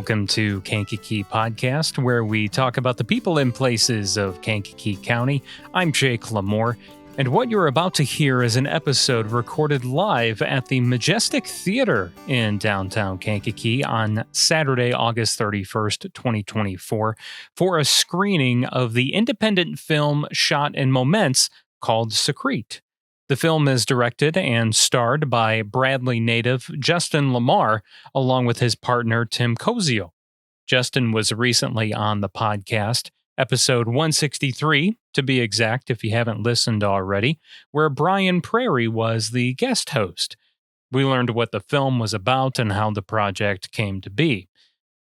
Welcome to Kankakee Podcast, where we talk about the people and places of Kankakee County. I'm Jake LaMore, and what you're about to hear is an episode recorded live at the Majestic Theater in downtown Kankakee on Saturday, August 31st, 2024, for a screening of the independent film shot in Moments called Secrete. The film is directed and starred by Bradley native Justin Lamarr, along with his partner Tim Koziol. Justin was recently on the podcast, episode 163, to be exact if you haven't listened already, where Brian Prairie was the guest host. We learned what the film was about and how the project came to be.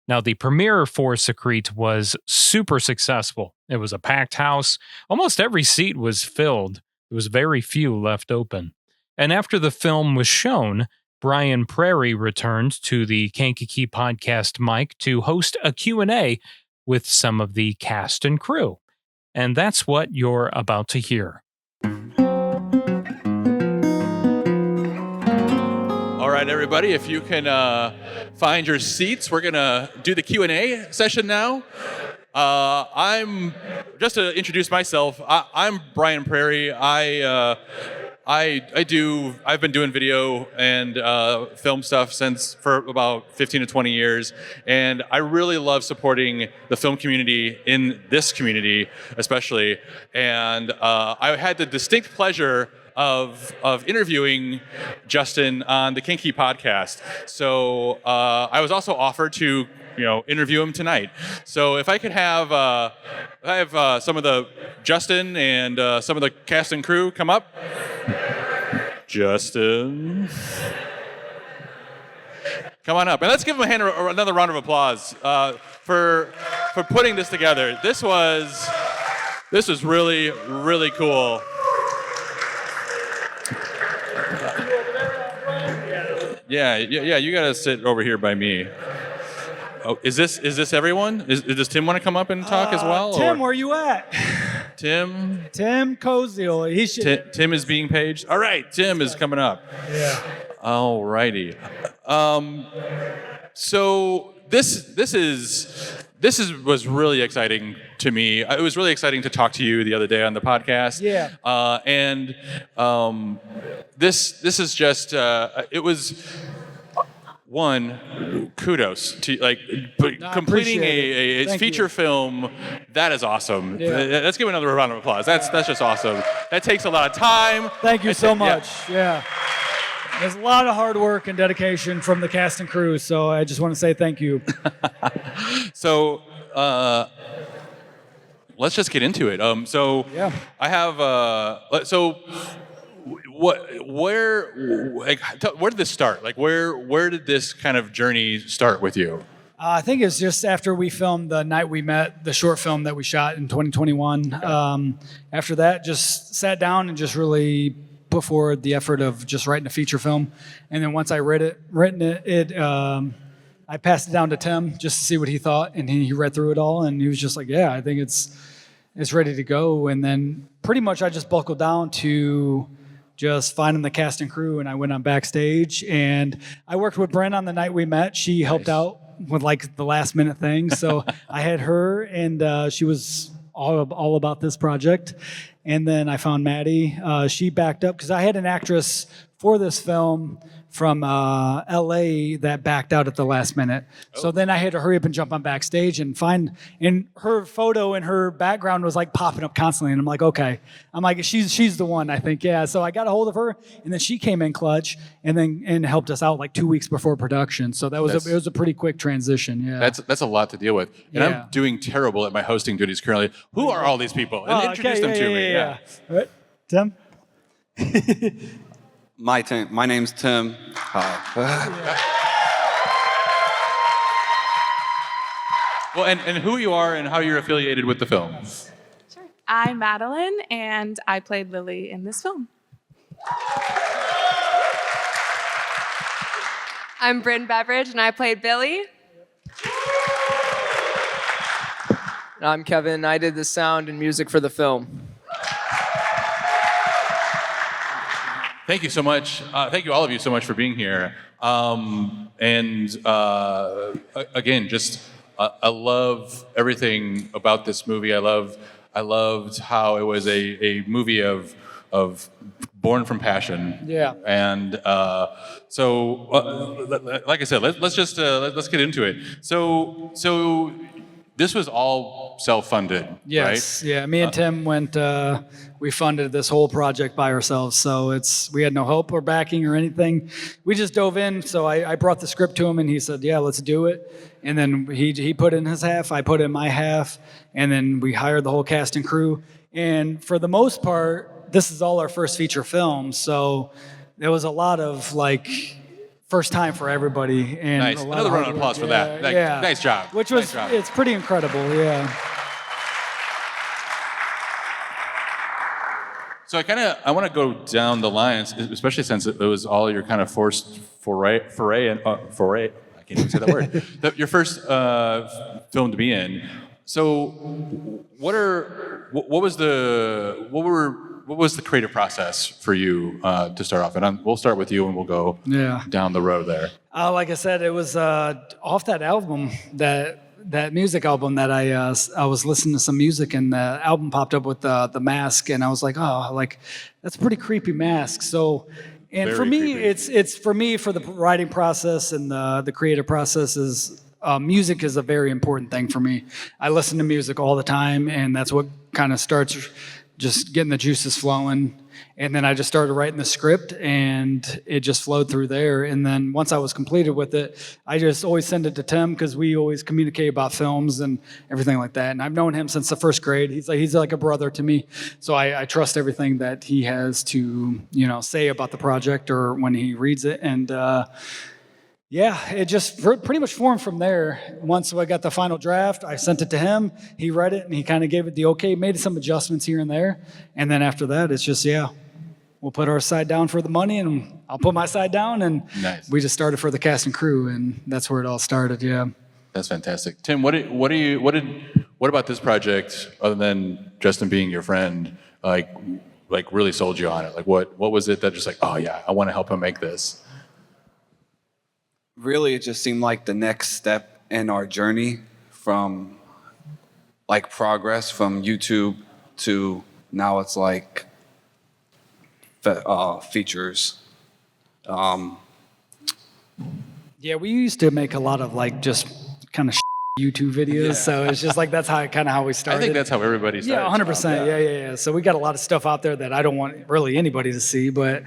Now, the premiere for Secrete was super successful. It was a packed house. Almost every seat was filled. There was very few left open. And after the film was shown, Brian Prairie returned to the Kankakee Podcast mic to host a Q&A with some of the cast and crew. And that's what you're about to hear. All right, everybody, if you can find your seats, we're going to do the Q&A session now. I'm just to introduce myself. I'm Brian Prairie. I've been doing video and film stuff for about 15 to 20 years, and I really love supporting the film community in this community, especially. And I had the distinct pleasure of interviewing Justin on the Kankakee Podcast. So I was also offered to interview him tonight. So if I could have some of the Justin and some of the cast and crew come up. Justin. Come on up. And let's give him another round of applause for putting this together. This was really, really cool. Yeah, you gotta sit over here by me. Oh, is this everyone? Does Tim want to come up and talk as well? Tim, where you at? Tim Koziol. Tim is being paged. All right, Tim is coming up. Yeah. All righty. So this was really exciting to me. It was really exciting to talk to you the other day on the podcast. Yeah. This is just it was. One, kudos to completing a feature film. That is awesome. Yeah. Let's give another round of applause. That's just awesome. That takes a lot of time. Thank you so much. Yeah. There's a lot of hard work and dedication from the cast and crew, so I just want to say thank you. So let's just get into it. Yeah. I have where did this start? Where did this kind of journey start with you? I think it's just after we filmed The Night We Met, the short film that we shot in 2021. After that, just sat down and just really put forward the effort of just writing a feature film. And then once I written it, I passed it down to Tim just to see what he thought, and he read through it all, and he was just like, "Yeah, I think it's ready to go." And then pretty much I just buckled down to just finding the cast and crew, and I went on backstage, and I worked with Bryn on The Night We Met. She helped out with the last minute things, so I had her, and she was all about this project. And then I found Maddie. She backed up because I had an actress for this film from LA that backed out at the last minute. Oh. So then I had to hurry up and jump on backstage and and her photo in her background was popping up constantly. And I'm like, okay. I'm like, she's the one, I think. Yeah. So I got a hold of her, and then she came in clutch and helped us out 2 weeks before production. So it was a pretty quick transition. Yeah. That's a lot to deal with. And I'm doing terrible at my hosting duties currently. Who are all these people? And introduce them to me. Yeah. All right. Tim? My name's Tim. Well, and who you are and how you're affiliated with the film. Sure. I'm Madeline, and I played Lily in this film. I'm Bryn Beveridge, and I played Billy. And I'm Kevin. I did the sound and music for the film. Thank you so much. Thank you all of you so much for being here. Again, just I love everything about this movie. I loved how it was a movie of born from passion. Yeah. And like I said, let's get into it. So this was all self-funded, Yes. right? Yeah. Me and Tim went. We funded this whole project by ourselves, so we had no help or backing or anything. We just dove in. So I brought the script to him, and he said, "Yeah, let's do it." And then he put in his half, I put in my half, and then we hired the whole cast and crew. And for the most part, this is all our first feature film, so there was a lot of first time for everybody. And Nice. Another round of applause for that. Yeah. Nice job. Nice job. It's pretty incredible. Yeah. So I want to go down the lines, especially since it was all your kind of forced foray. I can't even say that word. Your first film to be in. So, what was the creative process for you to start off? And we'll start with you, and we'll go down the road there. Like I said, it was off that album, that music album that I was listening to some music, and the album popped up with the mask, and I was like, oh, that's a pretty creepy mask. So, and Very for me, creepy. it's for me, for the writing process and the creative process is. Music is a very important thing for me. I listen to music all the time, and that's what kind of starts just getting the juices flowing. And then I just started writing the script, and it just flowed through there. And then once I was completed with it, I just always send it to Tim because we always communicate about films and everything like that. And I've known him since the first grade. He's like a brother to me. So I trust everything that he has to say about the project or when he reads it. And it just pretty much formed from there. Once I got the final draft, I sent it to him. He read it, and he kind of gave it the okay, made some adjustments here and there. And then after that, it's just, we'll put our side down for the money, and I'll put my side down. And Nice. We just started for the cast and crew, and that's where it all started, That's fantastic. Tim, what about this project, other than Justin being your friend, really sold you on it? What was it that just oh yeah, I want to help him make this? Really, it just seemed like the next step in our journey from progress from YouTube to now it's features. We used to make a lot of just kind of YouTube videos, so it's just that's how we started. I think that's how everybody starts. 100%. Yeah. So we got a lot of stuff out there that I don't want really anybody to see, but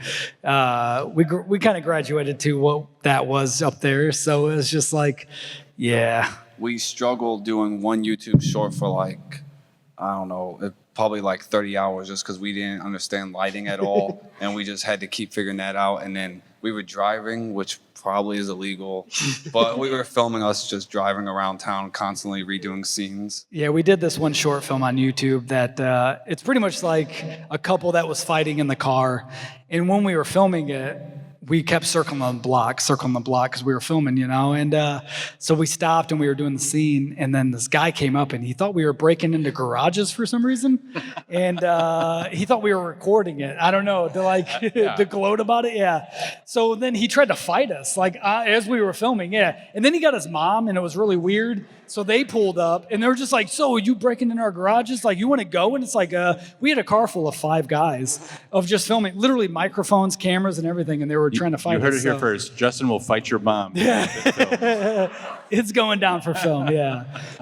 we kind of graduated to what that was up there. So it was just We struggled doing one YouTube short for I don't know, probably 30 hours just because we didn't understand lighting at all, and we just had to keep figuring that out. And then we were driving, which probably is illegal, but we were filming us just driving around town, constantly redoing scenes. Yeah, we did this one short film on YouTube that it's pretty much like a couple that was fighting in the car. And when we were filming it, we kept circling the block because we were filming, and so we stopped and we were doing the scene, and then this guy came up and he thought we were breaking into garages for some reason, and he thought we were recording it. I don't know, to gloat about it, So then he tried to fight us, as we were filming, and then he got his mom, and it was really weird. So they pulled up, and they were just so are you breaking in our garages? You want to go? And it's we had a car full of 5 guys of just filming, literally microphones, cameras, and everything, and they were trying to fight us. You heard it here first. Justin will fight your mom. It's going down for film,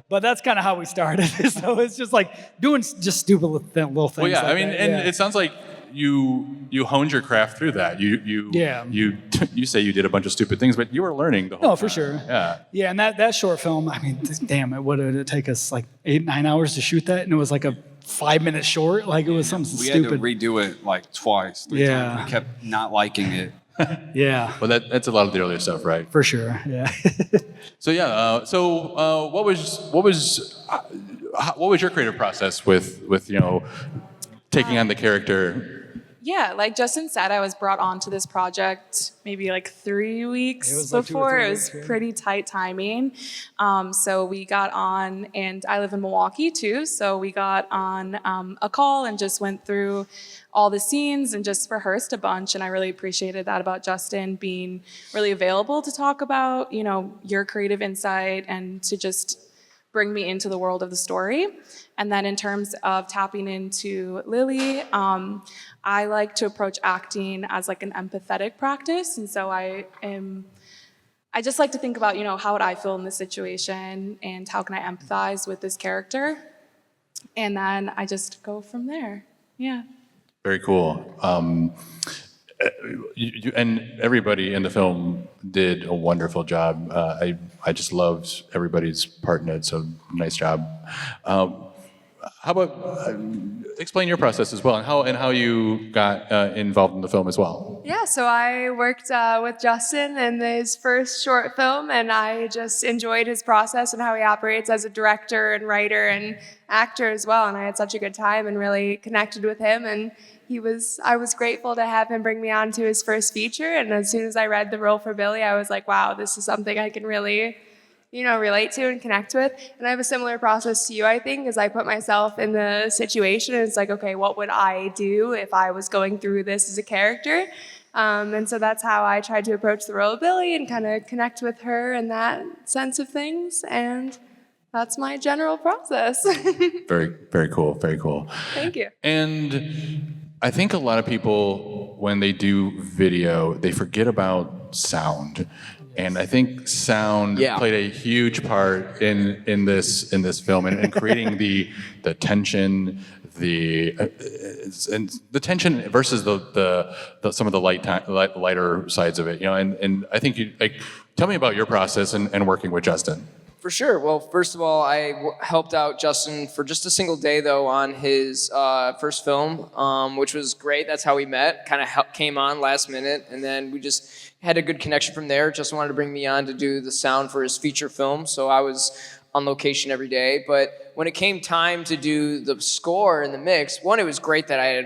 But that's kind of how we started. So it's just doing just stupid little things. Well, it sounds like you honed your craft through that. You say you did a bunch of stupid things, but you were learning the whole time. For sure. Yeah. And that short film, what did it take us 8-9 hours to shoot that? And it was a 5-minute short. It was something stupid. We had to redo it twice, 3 times. We kept not liking it. Yeah. Well, that's a lot of the earlier stuff, right? For sure. Yeah. What was your creative process with taking on the character Yeah, like Justin said, I was brought onto this project maybe like 3 weeks It was like 2 or before. 3 It weeks, was yeah. pretty tight timing. So we got on, and I live in Milwaukee too. So we got on a call and just went through all the scenes and just rehearsed a bunch. And I really appreciated that about Justin being really available to talk about, you know, your creative insight and to just bring me into the world of the story. And then in terms of tapping into Lily, I like to approach acting as like an empathetic practice. And so I just like to think about, you know, how would I feel in this situation and how can I empathize with this character? And then I just go from there. Yeah. Very cool. You and everybody in the film did a wonderful job. I just loved everybody's part in it, so nice job. How about explain your process as well, and how you got involved in the film as well? Yeah, so I worked with Justin in his first short film, and I just enjoyed his process and how he operates as a director and writer and actor as well. And I had such a good time and really connected with him. And I was grateful to have him bring me on to his first feature. And as soon as I read the role for Billy, I was like, wow, this is something I can really, you know, relate to and connect with. And I have a similar process to you, I think, as I put myself in the situation. And it's like, okay, what would I do if I was going through this as a character? And so that's how I tried to approach the role of Billy and kind of connect with her in that sense of things. And that's my general process. Very, very cool. Very cool. Thank you. And I think a lot of people, when they do video, they forget about sound. And I think sound played a huge part in this film and creating the tension, the tension versus the some of the lighter sides of it. You know, and I think tell me about your process and working with Justin. For sure. Well, first of all, I helped out Justin for just a single day, though, on his first film, which was great. That's how we met. Kind of came on last minute, and then we just had a good connection from there. Justin wanted to bring me on to do the sound for his feature film, so I was on location every day. But when it came time to do the score and the mix, one, it was great that I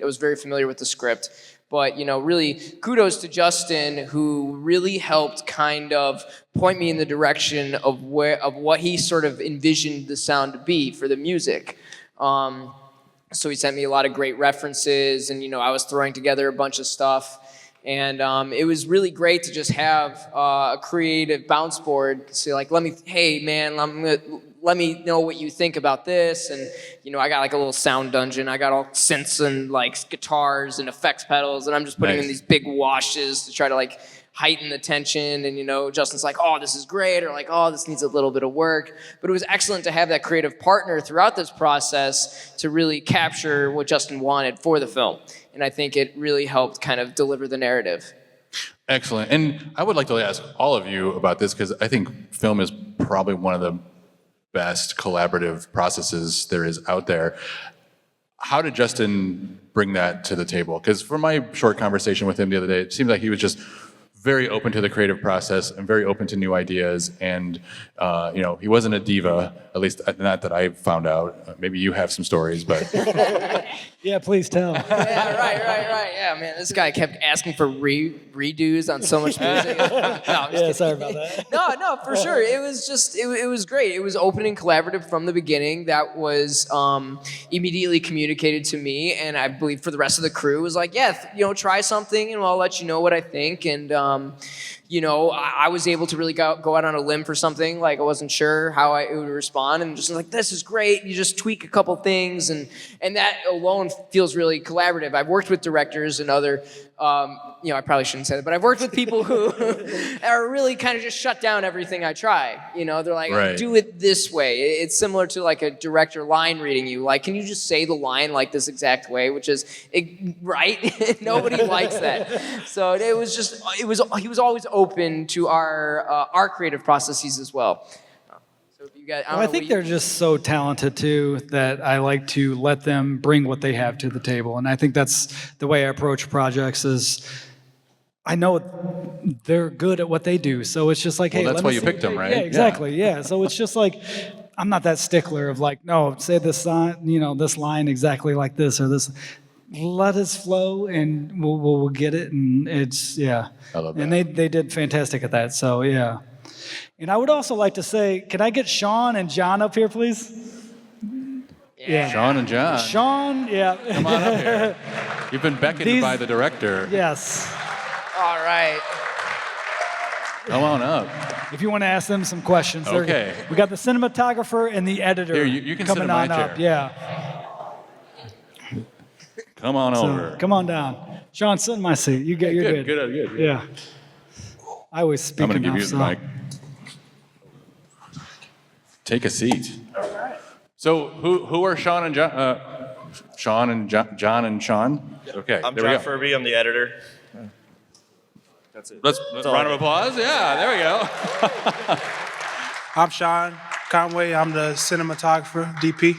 was very familiar with the script. But, you know, really kudos to Justin, who really helped kind of point me in the direction of what he sort of envisioned the sound to be for the music. So he sent me a lot of great references, and, you know, I was throwing together a bunch of stuff. And it was really great to just have a creative bounce board. Say, like, let me know what you think about this. And, you know, I got like a little sound dungeon. I got all synths and like guitars and effects pedals, and I'm just putting in these big washes to try to like heighten the tension. And, you know, Justin's like, oh, this is great, or like, oh, this needs a little bit of work. But it was excellent to have that creative partner throughout this process to really capture what Justin wanted for the film. And I think it really helped kind of deliver the narrative. Excellent. And I would like to ask all of you about this, because I think film is probably one of the best collaborative processes there is out there. How did Justin bring that to the table? Because from my short conversation with him the other day, it seemed like he was just very open to the creative process and very open to new ideas. And, you know, he wasn't a diva, at least not that I found out. Maybe you have some stories, but... Yeah, please tell. Yeah, right. Yeah, man, this guy kept asking for redos on so much music. No, Sorry about that. No, for sure. It was just, it was great. It was open and collaborative from the beginning. That was immediately communicated to me, and I believe for the rest of the crew, was like, yeah, you know, try something, and I'll let you know what I think. And you know, I was able to really go out on a limb for something. Like, I wasn't sure how it would respond, and just like, this is great. You just tweak a couple things, and that alone feels really collaborative. I've worked with directors and other, you know, I probably shouldn't say that, but I've worked with people who are really kind of just shut down everything I try. You know, they're like, do it this way. It's similar to like a director line reading you. Like, can you just say the line like this exact way? Which is, right? Nobody likes that. So he was always open to our creative processes as well. So if you guys, I think they're just so talented too that I like to let them bring what they have to the table, and I think that's the way I approach projects. Is I know they're good at what they do, so it's just like, hey, that's why you picked them, right? Yeah, exactly. Yeah. So it's just like, I'm not that stickler of like, no, say this line, you know, this line exactly like this or this. let us flow, and we'll get it. And it's I love that. And they did fantastic at that. So yeah. And I would also like to say, can I get Sean and John up here, please? Yeah. Sean and John. Sean, yeah. Come on up here. You've been beckoned by the director. Yes. All right. Come on up. If you want to ask them some questions. Okay. We got the cinematographer and the editor. Here, you can sit coming in my on chair. up. Yeah. Come on So, over. come on down. Sean, sit in my seat. You're good. Good. Yeah. I always speak I'm going to give enough, you the so. mic. Take a seat. All right. So who are Sean and John? Sean and John and Sean? Okay, I'm there we John go. Furby. I'm the editor. That's it. Let's all round I of applause. Yeah, there we go. I'm Sean Conway. I'm the cinematographer, DP.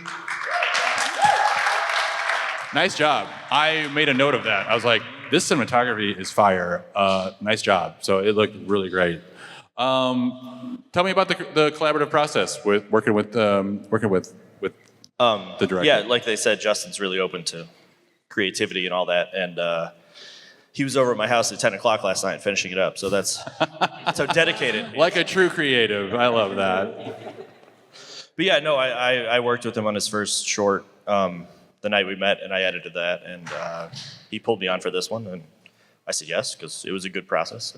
Nice job. I made a note of that. I was like, this cinematography is fire. Nice job. So it looked really great. Tell me about the collaborative process with working with the director. Yeah, like they said, Justin's really open to creativity and all that. And he was over at my house at 10 o'clock last night finishing it up. So that's so dedicated. Like a true creative. I love that. But yeah, no, I worked with him on his first short the night we met, and I edited that. And he pulled me on for this one. And I said yes, because it was a good process.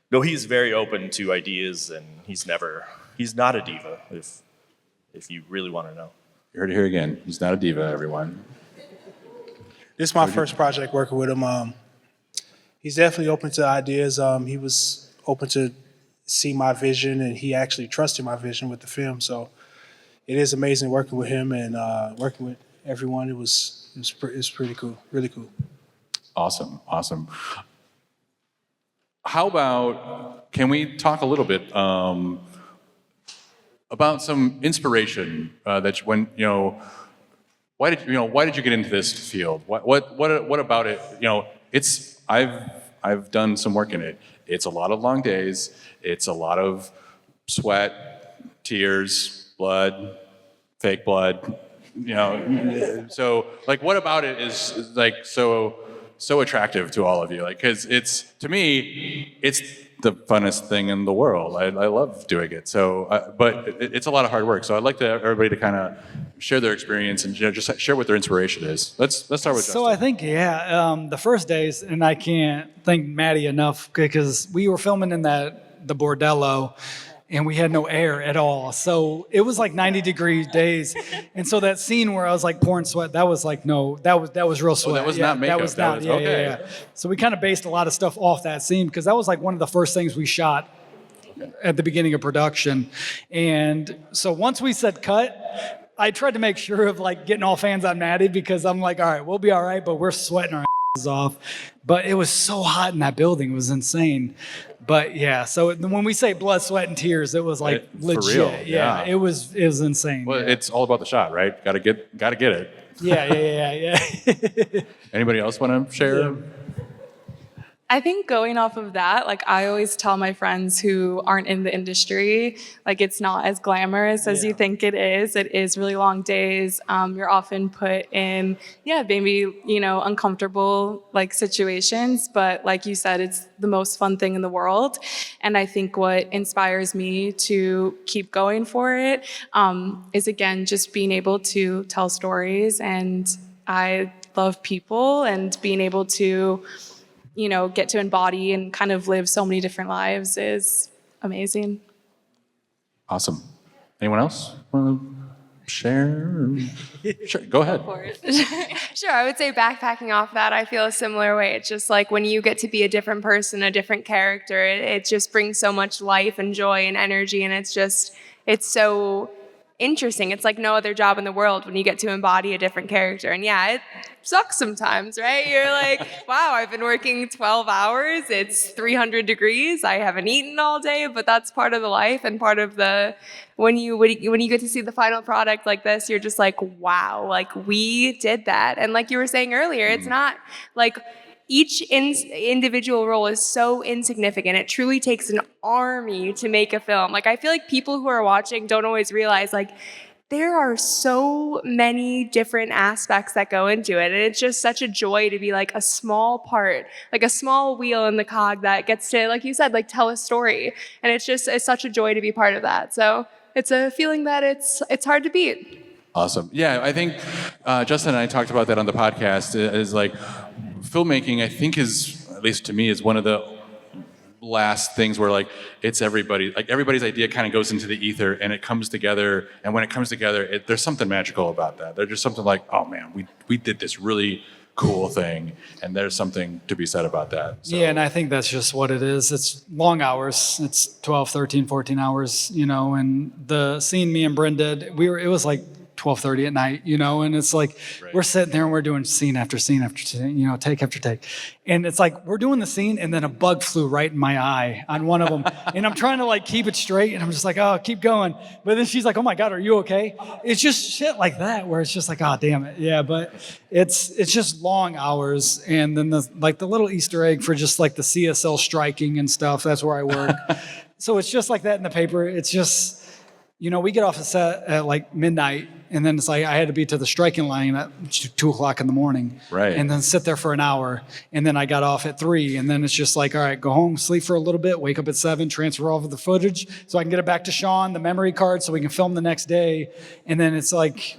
No, he's very open to ideas, and he's not a diva, if you really want to know. You heard it here again. He's not a diva, everyone. This is my first project working with him. He's definitely open to ideas. He was open to see my vision, and he actually trusted my vision with the film. So it is amazing working with him and working with everyone. It was pretty cool, really cool. Awesome. How about, can we talk a little bit about some inspiration that when why did you get into this field? What about it? I've done some work in it. It's a lot of long days. It's a lot of sweat, tears, blood, fake blood. So like, what about it is like so attractive to all of you? Like, because to me, it's the funnest thing in the world. I love doing it. So, but it's a lot of hard work. So I'd like everybody to kind of share their experience and just share what their inspiration is. Let's start with Justin. So I think, the first days, and I can't thank Maddie enough because we were filming in the bordello, and we had no air at all. So it was like 90-degree days. And so that scene where I was like pouring sweat, that was like, no, that was real sweat. That was not makeup. That was not, okay. Yeah. So we kind of based a lot of stuff off that scene because that was like one of the first things we shot at the beginning of production. And so once we said cut, I tried to make sure of like getting all fans on Maddie because I'm like, all right, we'll be all right, but we're sweating our asses off. But it was so hot in that building. It was insane. But yeah, so when we say blood, sweat, and tears, it was like legit. For real, yeah. It was insane. Well, yeah. it's all about the shot, right? Got to get it. Yeah. Anybody else want to share? Yeah. I think going off of that, like I always tell my friends who aren't in the industry, like it's not as glamorous as you think it is. It is really long days. You're often put in, maybe, uncomfortable like situations, but like you said, it's the most fun thing in the world. And I think what inspires me to keep going for it is again, just being able to tell stories. And I love people and being able to get to embody and kind of live so many different lives is amazing. Awesome. Anyone else want to share? Sure, go ahead. Sure, I would say backpacking off that, I feel a similar way. It's just like when you get to be a different person, a different character, it just brings so much life and joy and energy, and it's so interesting. It's like no other job in the world when you get to embody a different character. And it sucks sometimes, right? You're like, wow, I've been working 12 hours. It's 300 degrees. I haven't eaten all day, but that's part of the life and part of the, when you get to see the final product like this, you're just like, wow, like we did that. And like you were saying earlier, it's not like each individual role is so insignificant. It truly takes an army to make a film. Like I feel like people who are watching don't always realize like there are so many different aspects that go into it. And it's just such a joy to be like a small part, like a small wheel in the cog that gets to, like you said, like tell a story. And it's such a joy to be part of that. So it's a feeling that it's hard to beat. Awesome. Yeah, I think Justin and I talked about that on the podcast. Is like filmmaking, I think, is, at least to me, is one of the last things where like it's everybody's idea kind of goes into the ether and it comes together, and when it comes together there's something magical about that. There's just something like, oh man, we did this really cool thing, and there's something to be said about that. So. Yeah, and I think that's just what it is. It's long hours. It's 12, 13, 14 hours, and the scene me and Bryn did, it was like 12:30 at night, and it's like we're sitting there and we're doing scene after scene after scene, take after take. And it's like we're doing the scene and then a bug flew right in my eye on one of them. And I'm trying to like keep it straight and I'm just like, oh, keep going. But then she's like, oh my God, are you okay? It's just shit like that where it's just like, oh, damn it. Yeah, but it's just long hours. And then the little Easter egg for just like the CSL striking and stuff, that's where I work. So it's just like that in the paper. It's just, we get off the set at like midnight, and then it's like I had to be to the striking line at 2:00 in the morning. Right. And then sit there for an hour. And then I got off at 3. And then it's just like, all right, go home, sleep for a little bit, wake up at 7, transfer all of the footage so I can get it back to Sean, the memory card, so we can film the next day. And then it's like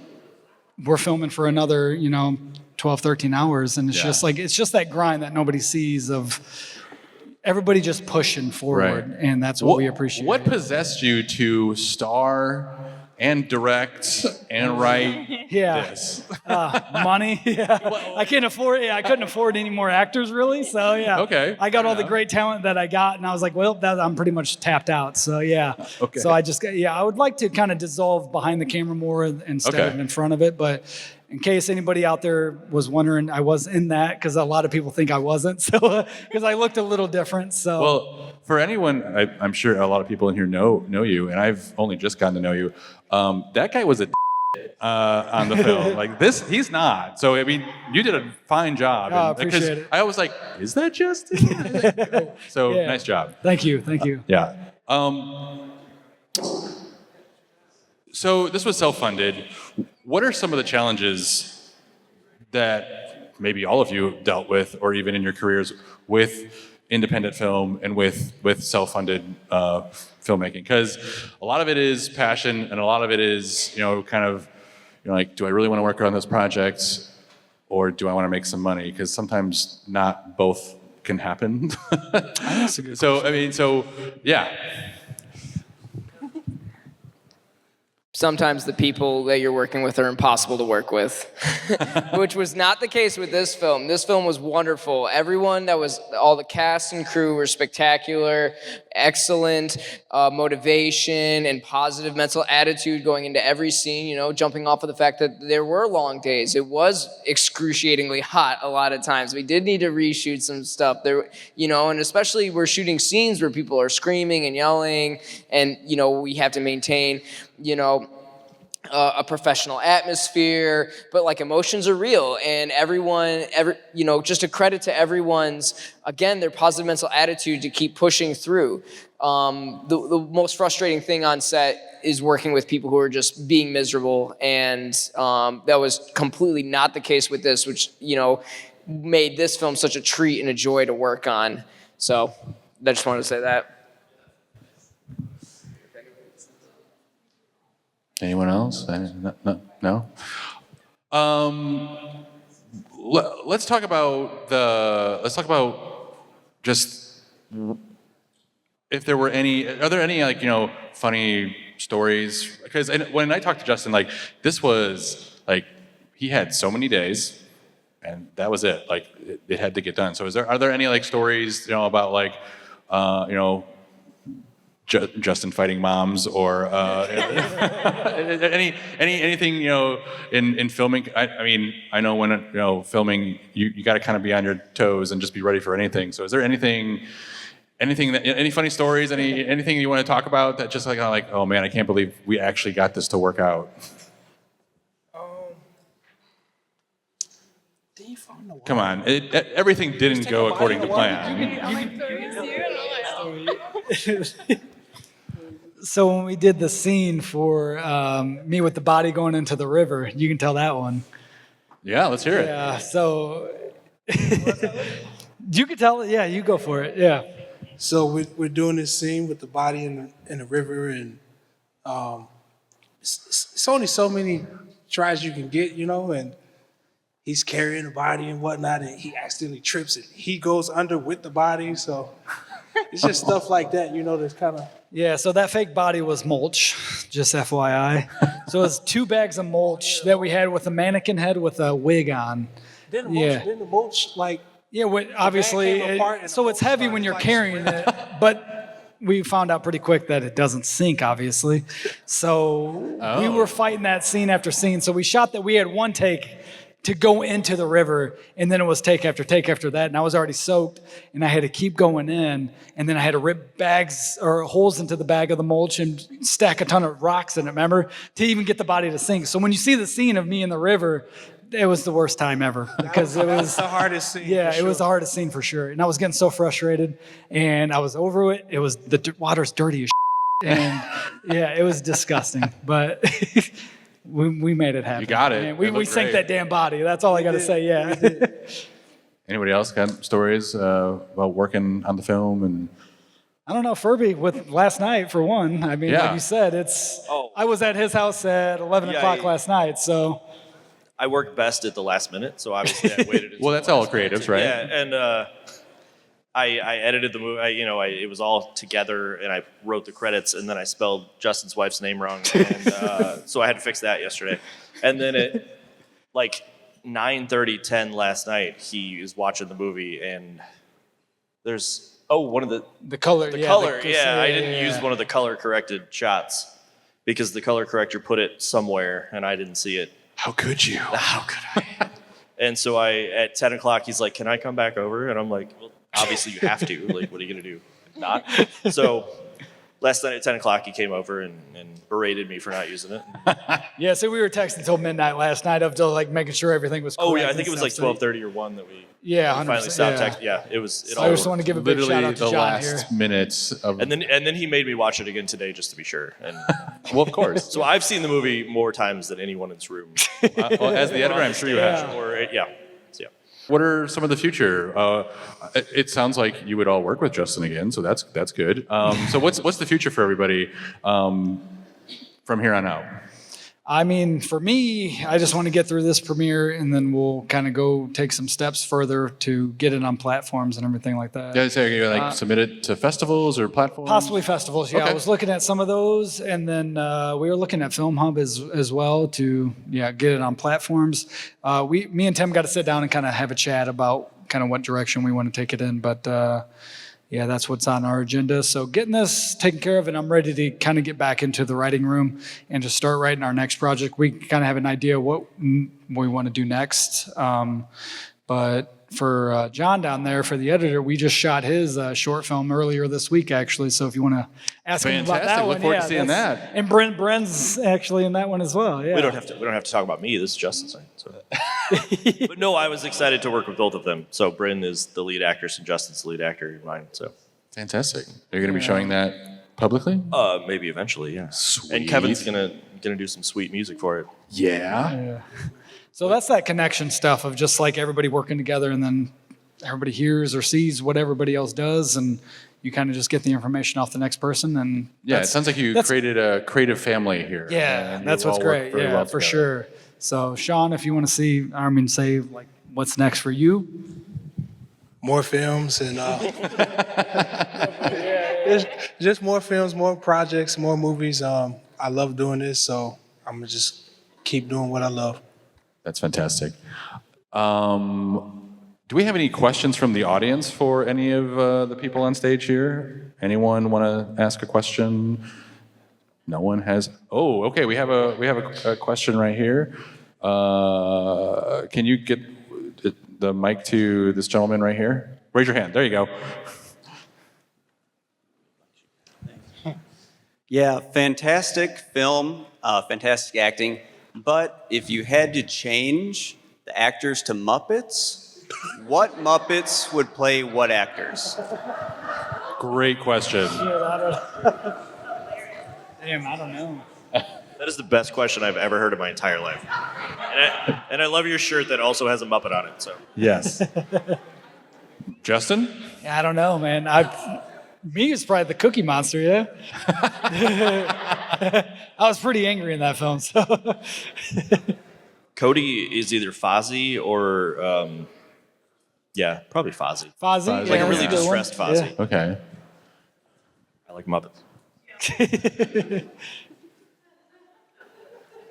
we're filming for another, 12, 13 hours. And it's just like, it's just that grind that nobody sees of everybody just pushing forward. Right. And that's what we appreciate. What possessed you to star and direct and write this? Money. Yeah. I couldn't afford any more actors really. So yeah. Okay. I got all the great talent that I got, and I was like, well, I'm pretty much tapped out. So yeah. Okay. So I would like to kind of dissolve behind the camera more instead of in front of it, but in case anybody out there was wondering, I was in that because a lot of people think I wasn't. So because I looked a little different. So well, for anyone, I'm sure a lot of people in here know you, and I've only just gotten to know you. That guy was a on the film. Like this, he's not. So I mean, you did a fine job. I appreciate it. I was like, is that Justin? So nice job. Thank you. Yeah. So this was self-funded. What are some of the challenges that maybe all of you dealt with, or even in your careers, with independent film and with self-funded filmmaking? Because a lot of it is passion, and a lot of it is, like, do I really want to work on this project, or do I want to make some money? Because sometimes not both can happen. That's a good question. Yeah. Sometimes the people that you're working with are impossible to work with, which was not the case with this film. This film was wonderful. All the cast and crew were spectacular, excellent motivation and positive mental attitude going into every scene, jumping off of the fact that there were long days. It was excruciatingly hot a lot of times. We did need to reshoot some stuff there, and especially we're shooting scenes where people are screaming and yelling, and, we have to maintain, a professional atmosphere, but like emotions are real, and just a credit to everyone's, again, their positive mental attitude to keep pushing through. The most frustrating thing on set is working with people who are just being miserable, and that was completely not the case with this, which, made this film such a treat and a joy to work on. So I just wanted to say that. Anyone else? No? Let's talk about just if there were are there any funny stories? Because when I talked to Justin, this was he had so many days, and that was it. It had to get done. So are there any stories about Justin fighting moms, or anything in filming? I know when filming, you got to kind of be on your toes and just be ready for anything. So is there anything that any funny stories, anything you want to talk about that just oh man, I can't believe we actually got this to work out? Come on, everything didn't go according to plan. So when we did the scene for me with the body going into the river, you can tell that one. Yeah, let's hear it. Yeah, so you can tell it. Yeah, you go for it. Yeah. So we're doing this scene with the body in the river, and it's only so many tries you can get, and he's carrying the body and whatnot, and he accidentally trips it. He goes under with the body, so it's just stuff like that, that's kind of... Yeah, so that fake body was mulch, just FYI. So it was 2 bags of mulch that we had with a mannequin head with a wig on. Didn't the mulch, like... Yeah, obviously, so it's heavy when you're carrying it, but we found out pretty quick that it doesn't sink, obviously. So we were fighting that scene after scene. So we shot that. We had one take to go into the river, and then it was take after that, and I was already soaked, and I had to keep going in, and then I had to rip bags or holes into the bag of the mulch and stack a ton of rocks in it, remember, to even get the body to sink. So when you see the scene of me in the river, it was the worst time ever because it was the hardest scene. Yeah, for sure. It was the hardest scene for sure. And I was getting so frustrated, and I was over it. It was the water's dirty as shit. And yeah, it was disgusting. But we made it happen. You got it. And we sank that damn body. That's all I got to say. Yeah. Anybody else got stories about working on the film? And I don't know, Furby, with last night for one. I mean, like you said, I was at his house at 11 o'clock last night, so. I worked best at the last minute, so obviously I waited. Well, that's all creatives, right? Yeah, and I edited the movie. It was all together, and I wrote the credits, and then I spelled Justin's wife's name wrong, and so I had to fix that yesterday. And then at like 9:30, 10 last night, he was watching the movie, and there's one of the color. I didn't use one of the color corrected shots because the color corrector put it somewhere, and I didn't see it. How could you? How could I? And so at 10 o'clock, he's like, can I come back over? And I'm like, well, obviously you have to. Like, what are you going to do? Not. So last night at 10 o'clock, he came over and berated me for not using it. Yeah, so we were texting until midnight last night of like making sure everything was correct. Oh, yeah, I think it was like 12:30 or 1 that we finally stopped texting. Yeah, it was. I just want to give a big shout out to the John last here. minutes of... And then he made me watch it again today just to be sure. And well, of course. So I've seen the movie more times than anyone in this room. Well, as the editor, I'm sure you have. So, What are some of the future? It sounds like you would all work with Justin again, so that's good. So what's the future for everybody from here on out? I mean, for me, I just want to get through this premiere, and then we'll kind of go take some steps further to get it on platforms and everything like that. Yeah, so you submit it to festivals or platforms? Possibly festivals, yeah. Okay. I was looking at some of those, and then we were looking at Film Hub as well to get it on platforms. Me and Tim got to sit down and kind of have a chat about kind of what direction we want to take it in, but that's what's on our agenda. So getting this taken care of, and I'm ready to kind of get back into the writing room and to start writing our next project. We kind of have an idea what we want to do next. But for John down there, for the editor, we just shot his short film earlier this week, actually. So if you want to ask him about that one. Look forward to seeing that. And Bryn's actually in that one as well. Yeah. We don't have to talk about me. This is Justin's thing. So. But no, I was excited to work with both of them. So Bryn is the lead actor, and Justin's the lead actor of mine. So fantastic. Are you going to be showing that publicly? Maybe eventually, yeah. Sweet. And Kevin's gonna do some sweet music for it. Yeah. So that's that connection stuff of just like everybody working together, and then everybody hears or sees what everybody else does, and you kind of just get the information off the next person. And it sounds like you created a creative family here. Yeah, that's what's great. Yeah, well for sure. So Sean, if you want to say like what's next for you? More films and just more films, more projects, more movies. I love doing this, so I'm gonna just keep doing what I love. That's fantastic. Do we have any questions from the audience for any of the people on stage here? Anyone want to ask a question? No one has. Oh, okay. We have a question right here. Can you get the mic to this gentleman right here? Raise your hand. There you go. Yeah, fantastic film, fantastic acting. But if you had to change the actors to Muppets, what Muppets would play what actors? Great question. Damn, I don't know. That is the best question I've ever heard in my entire life. And I love your shirt that also has a Muppet on it. So Yes. Justin? Yeah, I don't know, man. Me is probably the Cookie Monster, yeah? I was pretty angry in that film, so. Cody is either Fozzie or, probably Fozzie. Fozzie? Fozzie. Like yeah, a really that's good one. distressed Fozzie. Okay. I like Muppets.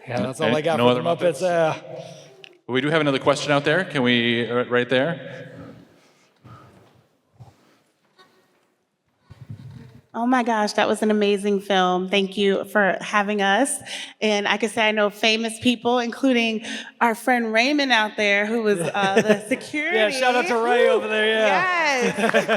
Yeah, that's all I got No for the other Muppets. Yeah. We do have another question out there. Can we, right there? Oh my gosh, that was an amazing film. Thank you for having us. And I can say I know famous people, including our friend Raymond out there, who was the security. Yeah, shout out to Ray over there, yeah. Yes.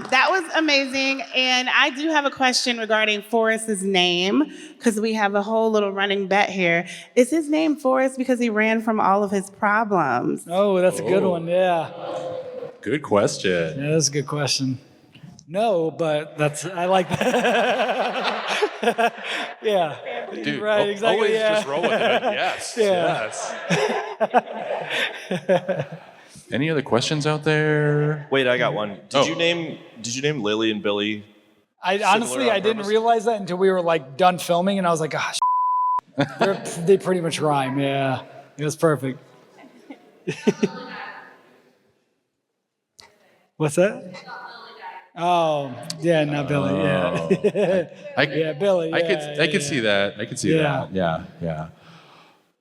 That was amazing. And I do have a question regarding Forrest's name, because we have a whole little running bet here. Is his name Forrest because he ran from all of his problems? Oh, that's a good one, yeah. Good question. Yeah, that's a good question. No, but I like that. Yeah. Dude, right, exactly. always yeah. just roll with it. Yes. Yeah. Yes. Any other questions out there? Wait, I got one. Did you name Lily and Billy? Honestly, I didn't realize that until we were like done filming, and I was like, gosh, they pretty much rhyme. Yeah, it was perfect. What's that? Oh, yeah, not Billy. Yeah, yeah, Billy. Yeah, I could see that. I could see that. Yeah.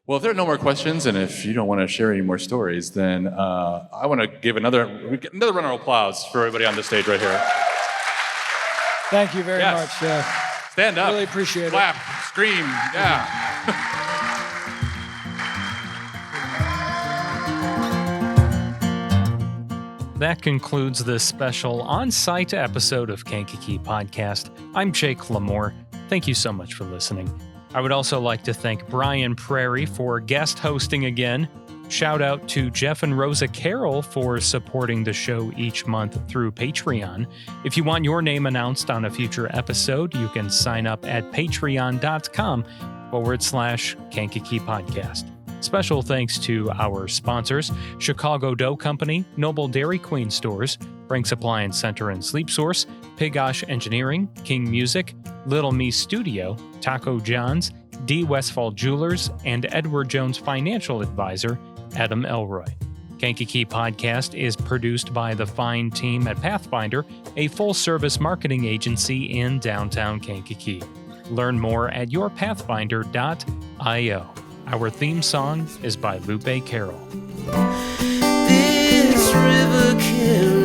Well, if there are no more questions, and if you don't want to share any more stories, then I want to give another round of applause for everybody on the stage right here. Thank you very much. Stand up. Really appreciate Clap, it. scream, yeah. That concludes this special on-site episode of Kankakee Podcast. I'm Jake LaMore. Thank you so much for listening. I would also like to thank Brian Prairie for guest hosting again. Shout out to Jeff and Rosa Carroll for supporting the show each month through Patreon. If you want your name announced on a future episode, you can sign up at patreon.com/Kankakee Podcast. Special thanks to our sponsors, Chicago Dough Company, Noble Dairy Queen Stores, Frank's Appliance Center and Sleep Source, Pigosh Engineering, King Music, Little Me Studio, Taco John's, D. Westfall Jewelers, and Edward Jones Financial Advisor, Adam Elroy. Kankakee Podcast is produced by the fine team at Pathfinder, a full-service marketing agency in downtown Kankakee. Learn more at yourpathfinder.io. Our theme song is by Lupe Carroll. This river carries